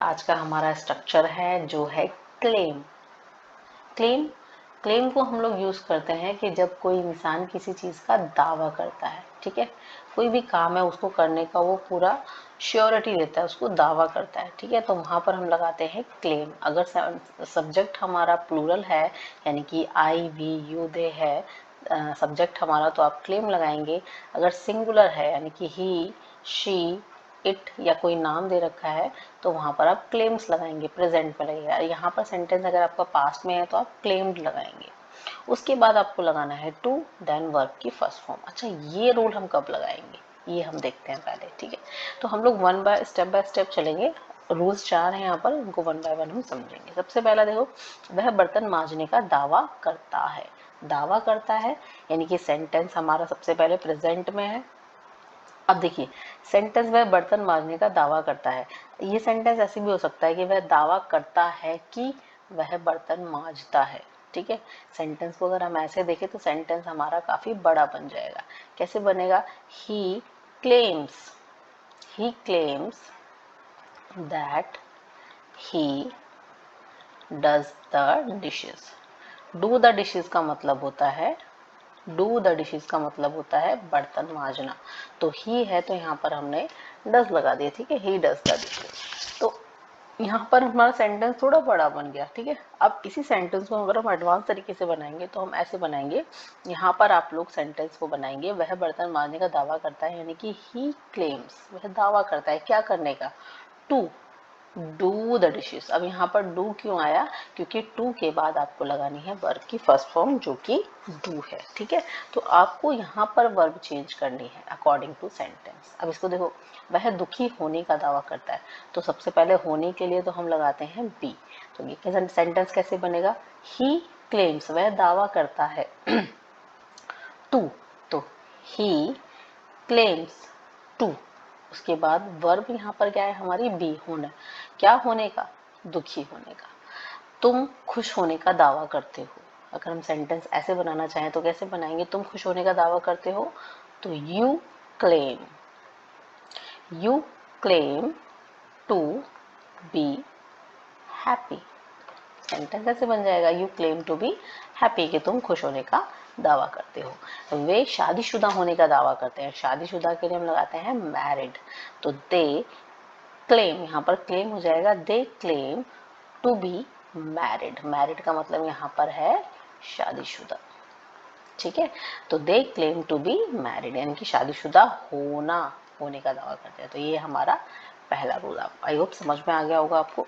आज का हमारा स्ट्रक्चर है जो है क्लेम। क्लेम क्लेम को हम लोग यूज करते हैं कि जब कोई इंसान किसी चीज का दावा करता है, ठीक है। कोई भी काम है उसको करने का वो पूरा श्योरिटी लेता है, उसको दावा करता है, ठीक है। तो वहां पर हम लगाते हैं क्लेम। अगर सब्जेक्ट हमारा प्लूरल है, यानी कि आई वी यू दे है सब्जेक्ट हमारा, तो आप क्लेम लगाएंगे। अगर सिंगुलर है यानी कि ही शी इट या कोई नाम दे रखा है तो वहां पर आप क्लेम्स लगाएंगे, प्रेजेंट में लगेगा। यहाँ पर सेंटेंस अगर आपका पास्ट में है तो आप क्लेम्ड लगाएंगे। उसके बाद आपको लगाना है टू, देन वर्ब की फर्स्ट फॉर्म। अच्छा, ये रूल हम कब लगाएंगे ये हम देखते हैं पहले, ठीक है। तो हम लोग बाय स्टेप चलेंगे। रूल्स 4 हैं यहाँ पर, उनको वन बाय वन हम समझेंगे। सबसे पहला देखो, वह बर्तन मांजने का दावा करता है। दावा करता है यानी कि सेंटेंस हमारा सबसे पहले प्रेजेंट में है। अब देखिए, सेंटेंस वह बर्तन मांजने का दावा करता है, ये सेंटेंस ऐसे भी हो सकता है कि वह दावा करता है कि वह बर्तन मांजता है, ठीक है। सेंटेंस को अगर हम ऐसे देखें तो सेंटेंस हमारा काफी बड़ा बन जाएगा। कैसे बनेगा? ही claims that he does the dishes. Do the dishes का मतलब होता है बर्तन मांजना। तो ही है तो यहाँ पर हमने डज लगा दिया, ठीक है। He does the dishes. तो यहाँ पर हमारा सेंटेंस थोड़ा बड़ा बन गया, ठीक है। अब इसी सेंटेंस को अगर हम एडवांस तरीके से बनाएंगे तो हम ऐसे बनाएंगे। यहाँ पर आप लोग सेंटेंस को बनाएंगे, वह बर्तन मांजने का दावा करता है, यानी कि ही क्लेम्स, वह दावा करता है क्या करने का? To do the dishes. अब यहाँ पर डू क्यों आया? क्योंकि टू के बाद आपको लगानी है वर्ब की फर्स्ट फॉर्म जो कि डू है, ठीक है। तो आपको यहाँ पर वर्ब चेंज करनी है अकॉर्डिंग टू सेंटेंस। अब इसको देखो, वह दुखी होने का दावा करता है, तो सबसे पहले होने के लिए तो हम लगाते हैं बी। तो ये सेंटेंस कैसे बनेगा? ही क्लेम्स, वह दावा करता है टू, तो ही क्लेम्स टू। उसके बाद वर्ब यहाँ पर क्या है हमारी? बी, होना। क्या होने का? दुखी होने का। तुम खुश होने का दावा करते हो। अगर हम सेंटेंस ऐसे बनाना चाहें तो कैसे बनाएंगे? तुम खुश होने का दावा करते हो, तो claim you claim to be happy. Sentence ऐसे बन जाएगा, you claim to be happy, कि तुम खुश होने का दावा करते हो। वे शादीशुदा होने का दावा करते हैं। शादीशुदा के लिए हम लगाते हैं मैरिड। तो दे क्लेम, यहाँ पर क्लेम हो जाएगा, they claim to be married. Married का मतलब यहाँ पर है शादीशुदा, ठीक है। तो they claim to be married यानी कि शादीशुदा होने का दावा करते हैं। तो ये हमारा पहला रूल, आप आई होप समझ में आ गया होगा आपको।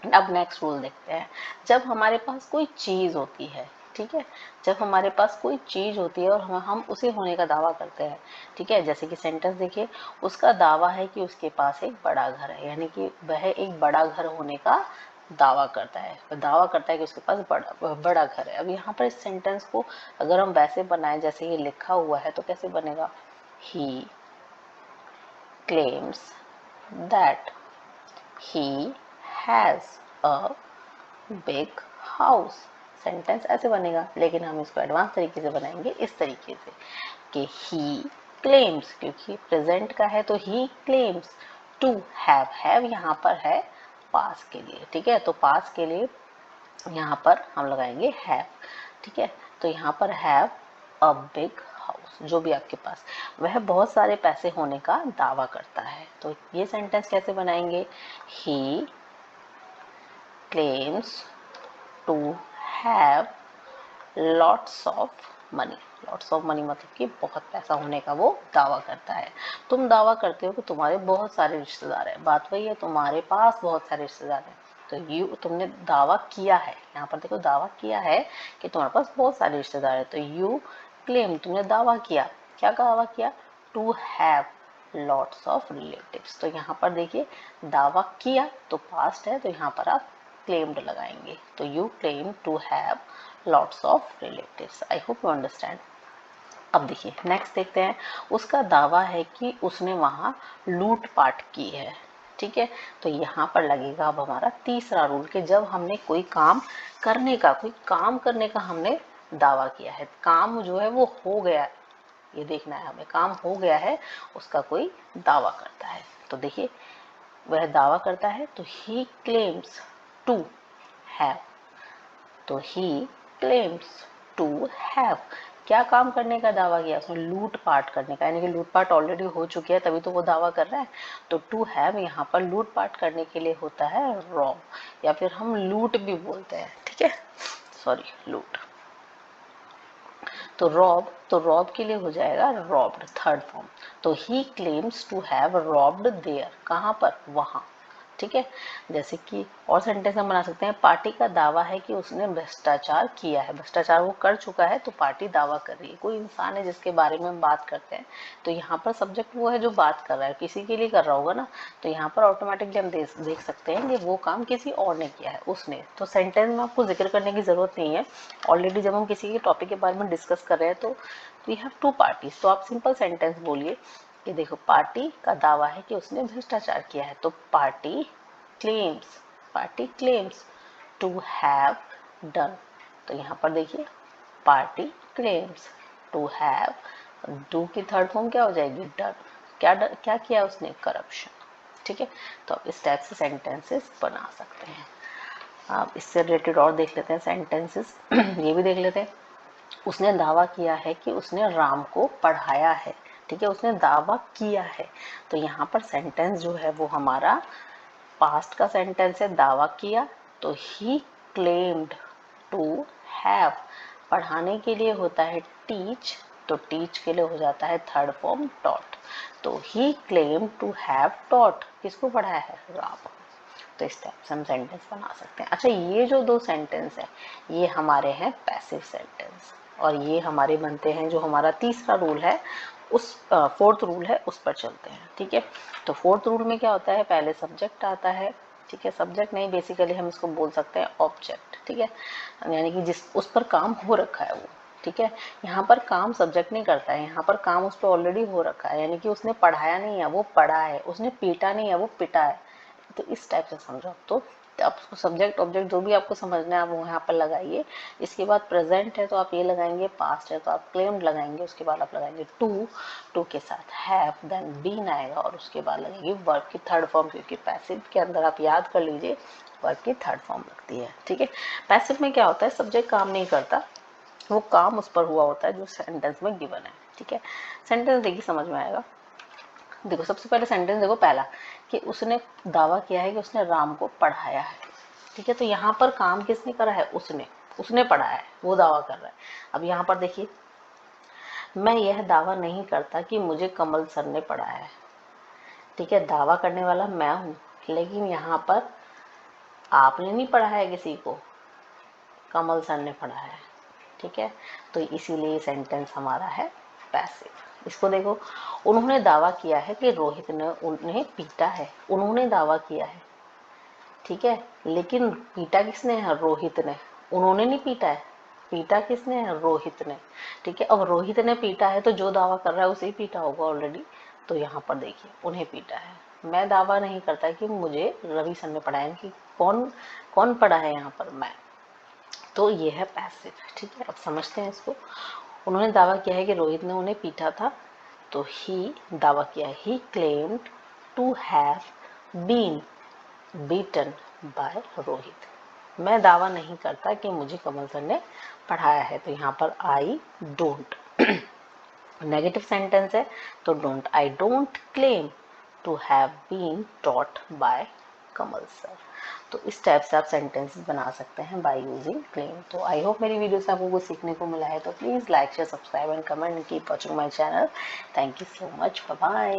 अब नेक्स्ट रूल देखते हैं। जब हमारे पास कोई चीज होती है, ठीक है, जब हमारे पास कोई चीज होती है और हम उसे होने का दावा करते हैं, ठीक है। जैसे कि सेंटेंस देखिए, उसका दावा है कि उसके पास एक बड़ा घर है, यानी कि वह एक बड़ा घर होने का दावा करता है। वह दावा करता है कि उसके पास बड़ा घर है। अब यहाँ पर इस सेंटेंस को अगर हम वैसे बनाए जैसे ये लिखा हुआ है तो कैसे बनेगा? ही claims that he has a big house. Sentence ऐसे बनेगा, लेकिन हम इसको एडवांस तरीके से बनाएंगे इस तरीके से कि ही क्लेम्स, क्योंकि प्रेजेंट का है तो ही क्लेम्स टू हैव यहाँ पर है पास के लिए, ठीक है। तो पास के लिए यहाँ पर हम लगाएंगे हैव, ठीक है। तो यहाँ पर हैव अ बिग हाउस, जो भी आपके पास, वह बहुत सारे पैसे होने का दावा करता है। तो ये सेंटेंस कैसे बनाएंगे? He claims to have lots of money. Lots of money मतलब कि बहुत पैसा होने का वो दावा करता है। तुम दावा करते हो कि तुम्हारे बहुत सारे रिश्तेदार हैं, बात वही है, तुम्हारे पास बहुत सारे रिश्तेदार हैं। तो तुमने दावा किया है, यहाँ पर देखो दावा किया है कि तुम्हारे पास बहुत सारे रिश्तेदार हैं। तो यू क्लेम, तुमने दावा किया, क्या दावा किया? To have lots of relatives. तो यहाँ पर देखिए, दावा किया तो पास्ट है, तो यहाँ पर आप क्लेम्ड लगाएंगे। तो you claim to have lots of relatives. I hope you understand. अब देखिए नेक्स्ट देखते हैं। उसका दावा है कि उसने वहां लूटपाट की है, ठीक है। तो यहाँ पर लगेगा अब हमारा तीसरा रूल कि जब हमने कोई काम करने का हमने दावा किया है, काम जो है वो हो गया है, ये देखना है हमें, काम हो गया है, उसका कोई दावा करता है। तो देखिए, वह दावा करता है, तो ही क्लेम्स टू हैव, तो ही क्लेम्स टू हैव क्या काम करने का दावा किया उसने, लूट पाट करने का, यानी कि लूट पाट ऑलरेडी हो चुकी है तभी तो वो दावा कर रहा है। तो टू हैव यहाँ पर लूट पाट करने के लिए होता है रॉब, या फिर हम लूट भी बोलते हैं, ठीक है, सॉरी लूट। तो रॉब के लिए हो जाएगा रॉब्ड, थर्ड फॉर्म। तो he claims to have robbed there, कहाँ पर, वहां, ठीक है। जैसे कि और सेंटेंस हम बना सकते हैं, पार्टी का दावा है कि उसने भ्रष्टाचार किया है, भ्रष्टाचार वो कर चुका है तो पार्टी दावा कर रही है। कोई इंसान है जिसके बारे में हम बात करते हैं, तो यहाँ पर सब्जेक्ट वो है जो बात कर रहा है, किसी के लिए कर रहा होगा ना, तो यहाँ पर ऑटोमेटिकली हम देख सकते हैं कि वो काम किसी और ने किया है, उसने। तो सेंटेंस में आपको जिक्र करने की जरूरत नहीं है, ऑलरेडी जब हम किसी के टॉपिक के बारे में डिस्कस कर रहे हैं तो वी हैव टू पार्टीज, तो आप सिंपल सेंटेंस बोलिए कि देखो पार्टी का दावा है कि उसने भ्रष्टाचार किया है, तो party claims to have done. तो यहाँ पर देखिए party claims to have, do की थर्ड फॉर्म क्या हो जाएगी, डन। क्या किया उसने, करप्शन, ठीक है। तो आप इस टाइप से सेंटेंसेस बना सकते हैं। आप इससे रिलेटेड और देख लेते हैं सेंटेंसेस ये भी देख लेते हैं। उसने दावा किया है कि उसने राम को पढ़ाया है, ठीक है, उसने दावा किया है। तो यहाँ पर सेंटेंस जो है वो हमारा पास्ट का सेंटेंस है, दावा किया, तो ही क्लेम्ड टू हैव, पढ़ाने के लिए होता है टीच, तो टीच के लिए हो जाता है थर्ड फॉर्म टॉट। तो ही क्लेम टू हैव टॉट, किसको पढ़ाया है, राम। तो इस टाइप से हम सेंटेंस बना सकते हैं। अच्छा, ये जो दो सेंटेंस है ये हमारे हैं पैसिव सेंटेंस, और ये हमारे बनते हैं जो हमारा तीसरा रूल है, उस फोर्थ रूल है उस पर चलते हैं, ठीक है। तो फोर्थ रूल में क्या होता है, पहले सब्जेक्ट आता है, ठीक है, सब्जेक्ट नहीं, बेसिकली हम इसको बोल सकते हैं ऑब्जेक्ट, ठीक है, यानी कि जिस उस पर काम हो रखा है वो, ठीक है। यहाँ पर काम सब्जेक्ट नहीं करता है, यहाँ पर काम उस पर ऑलरेडी हो रखा है, यानी कि उसने पढ़ाया नहीं है वो पढ़ा है, उसने पीटा नहीं है वो पिटा है। तो इस टाइप से समझो। तो आप उसको सब्जेक्ट ऑब्जेक्ट जो भी आपको समझना है आप वो यहाँ पर लगाइए। इसके बाद प्रेजेंट है तो आप ये लगाएंगे, पास्ट है तो आप क्लेम्ड लगाएंगे, उसके बाद आप लगाएंगे टू के साथ हैव, देन बीन आएगा, और उसके बाद लगेगी वर्ब की थर्ड फॉर्म, क्योंकि पैसिव के अंदर आप याद कर लीजिए वर्ब की थर्ड फॉर्म लगती है, ठीक है। पैसिव में क्या होता है, सब्जेक्ट काम नहीं करता, वो काम उस पर हुआ होता है जो सेंटेंस में गिवन है, ठीक है। सेंटेंस देखिए समझ में आएगा। देखो सबसे पहले सेंटेंस देखो पहला, कि उसने दावा किया है कि उसने राम को पढ़ाया है, ठीक है। तो यहाँ पर काम किसने करा है, उसने पढ़ाया है, वो दावा कर रहा है। अब यहाँ पर देखिए, मैं यह दावा नहीं करता कि मुझे कमल सर ने पढ़ाया है, ठीक है, दावा करने वाला मैं हूँ, लेकिन यहाँ पर आपने नहीं पढ़ा है किसी को, कमल सर ने पढ़ा है, ठीक है। तो इसीलिए सेंटेंस हमारा है पैसिव। इसको देखो, उन्होंने दावा किया है कि रोहित ने उन्हें पीटा है, उन्होंने दावा किया है, ठीक है, लेकिन पीटा किसने है, रोहित ने, उन्होंने नहीं पीटा है, पीटा किसने है, रोहित ने, ठीक है। अब रोहित ने पीटा है तो जो दावा कर रहा है उसे ही पीटा होगा ऑलरेडी। तो यहाँ पर देखिए उन्हें पीटा है, मैं दावा नहीं करता कि मुझे रवि सर ने पढ़ाया, कि कौन कौन पढ़ा है यहाँ पर, मैं। तो ये है पैसिव, ठीक है। अब समझते हैं इसको। उन्होंने दावा किया है कि रोहित ने उन्हें पीटा था, तो ही दावा किया, he claimed to have been beaten by Rohit. मैं दावा नहीं करता कि मुझे कमल सर ने पढ़ाया है, तो यहाँ पर आई डोंट नेगेटिव सेंटेंस है, तो don't, I don't claim to have been taught by Kamal sir. तो इस टाइप से आप सेंटेंसेस बना सकते हैं बाय यूजिंग क्लेम। तो आई होप मेरी वीडियो से आपको कुछ सीखने को मिला है, तो please like share subscribe and comment, keep watching my channel. Thank you so much, bye bye.